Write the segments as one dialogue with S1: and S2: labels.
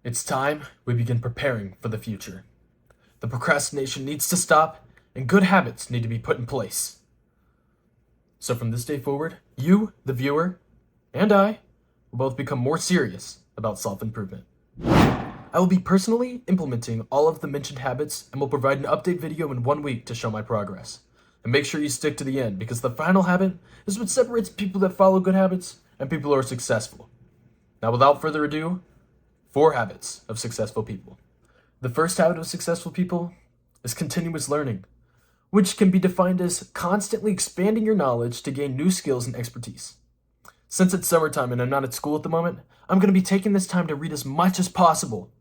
S1: It's time we begin preparing for the future. The procrastination needs to stop, and good habits need to be put in place. So from this day forward, you, the viewer, and I will both become more serious about self-improvement. I will be personally implementing all of the mentioned habits and will provide an update video in 1 week to show my progress. And make sure you stick to the end because the final habit is what separates people that follow good habits and people who are successful. Now without further ado, 4 habits of successful people. The first habit of successful people is continuous learning, which can be defined as constantly expanding your knowledge to gain new skills and expertise. Since it's summertime and I'm not at school at the moment, I'm going to be taking this time to read as much as possible.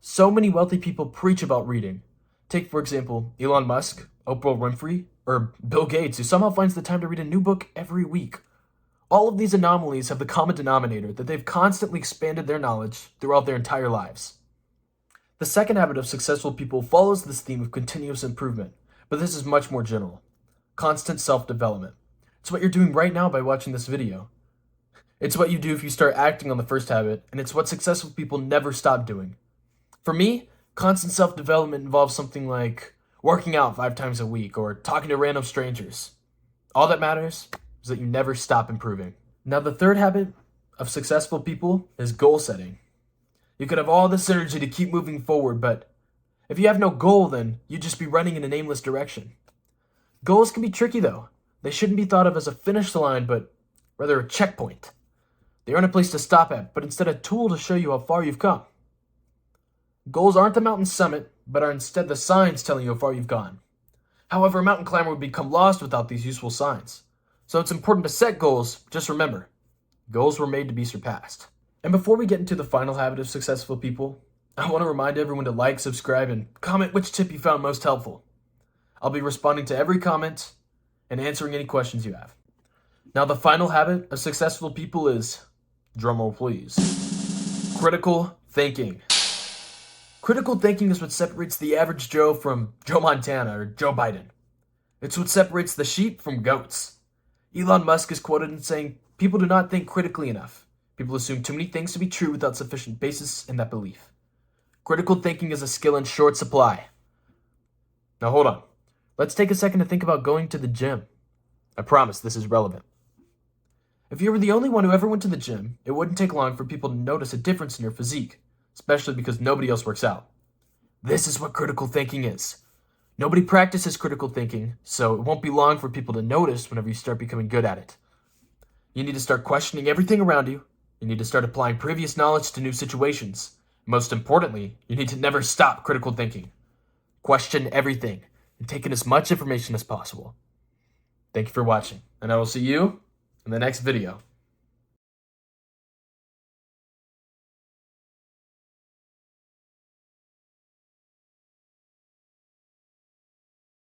S1: So many wealthy people preach about reading. Take, for example, Elon Musk, Oprah Winfrey, or Bill Gates, who somehow finds the time to read a new book every week. All of these anomalies have the common denominator that they've constantly expanded their knowledge throughout their entire lives. The second habit of successful people follows this theme of continuous improvement, but this is much more general. Constant self-development. It's what you're doing right now by watching this video. It's what you do if you start acting on the first habit, and it's what successful people never stop doing. For me, constant self-development involves something like working out 5 times a week or talking to random strangers. All that matters is that you never stop improving. Now, the third habit of successful people is goal setting. You could have all this energy to keep moving forward, but if you have no goal, then you'd just be running in an aimless direction. Goals can be tricky, though. They shouldn't be thought of as a finish line, but rather a checkpoint. They aren't a place to stop at, but instead a tool to show you how far you've come. Goals aren't the mountain summit, but are instead the signs telling you how far you've gone. However, a mountain climber would become lost without these useful signs. So it's important to set goals. Just remember, goals were made to be surpassed. And before we get into the final habit of successful people, I want to remind everyone to like, subscribe, and comment which tip you found most helpful. I'll be responding to every comment and answering any questions you have. Now, the final habit of successful people is, drumroll please, critical thinking. Critical thinking is what separates the average Joe from Joe Montana or Joe Biden. It's what separates the sheep from goats. Elon Musk is quoted in saying, "People do not think critically enough. People assume too many things to be true without sufficient basis in that belief." Critical thinking is a skill in short supply. Now hold on. Let's take a second to think about going to the gym. I promise this is relevant. If you were the only one who ever went to the gym, it wouldn't take long for people to notice a difference in your physique, especially because nobody else works out. This is what critical thinking is. Nobody practices critical thinking, so it won't be long for people to notice whenever you start becoming good at it. You need to start questioning everything around you. You need to start applying previous knowledge to new situations. Most importantly, you need to never stop critical thinking. Question everything and take in as much information as possible. Thank you for watching, and I will see you in the next video.